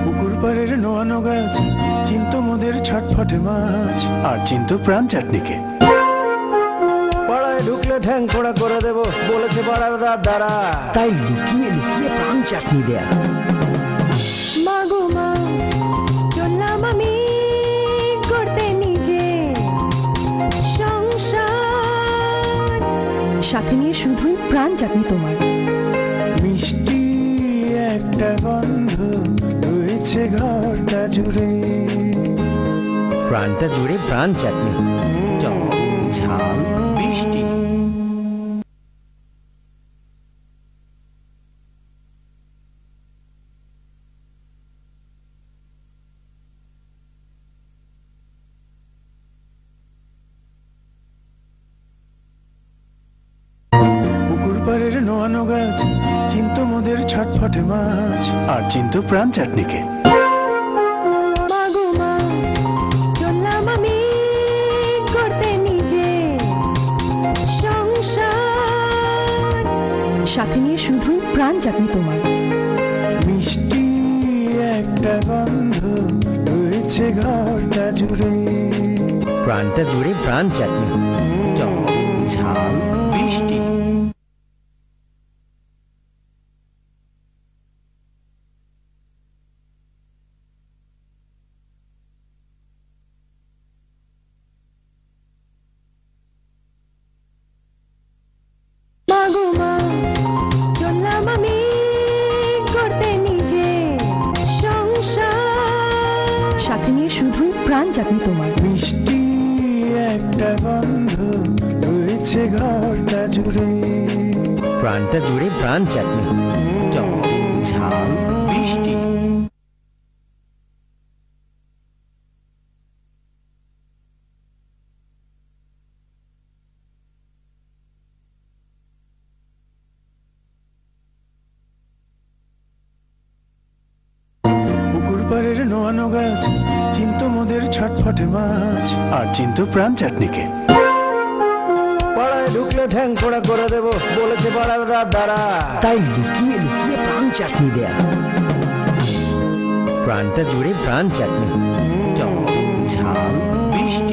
পুকুর পাড়ের নোয়ানো গাছ চিন্ত মোদের ছটফটে মাছ আর চিন্ত প্রাণ চাটনিকে। পাড়ায় ঢুকলে ঠ্যাং খোড়া করে দেব বলেছে পাড়ার দাদারা, তাই লুকিয়ে লুকিয়ে প্রাণ চাটনি দেয়া। মাগো মা চললাম আমি করতে নিজে সংসার, সাথে নিয়ে শুধুই প্রাণ চাটনি তোমার। মিষ্টি একটা গন্ধ রয়েছে ঘরটা জুড়ে, প্রাণটা জুড়ে প্রাণ চাটনি, টক ঝাল মিষ্টি। পুকুর পাড়ের নোয়ানো গাছ চিন্ত মোদের ছটফটে মাছ আর চিন্ত প্রাণ চাটনিকে। মাগো মা চললাম আমি করতে নিজে সংসার, সাথে নিয়ে শুধুই প্রাণ চাটনি তোমার। মিষ্টি একটা গন্ধ রয়েছে ঘরটা জুড়ে, প্রাণটা জুড়ে প্রাণ চাটনি, টক ঝাল মিষ্টি। মাগো মা চললাম আমি করতে নিজে সংসার, সাথে নিয়ে শুধুই প্রাণ চাটনি তোমার। মিষ্টি একটা গন্ধ রয়েছে ঘরটা জুড়ে, প্রাণটা জুড়ে প্রাণ চাটনি, টক ঝাল মিষ্টি। পুকুর পাড়ের নোয়ানো গাছ চিন্ত মোদের ছটফটে মাছ আর চিন্ত প্রাণ চাটনিকে। পাড়ায় ঢুকলে ঠ্যাং খোড়া করে দেব বলেছে পাড়ার দাদারা, তাই লুকিয়ে লুকিয়ে প্রাণ চাটনি দেয়া। প্রাণটা জুড়ে প্রাণ চাটনি, টক ঝাল মিষ্টি।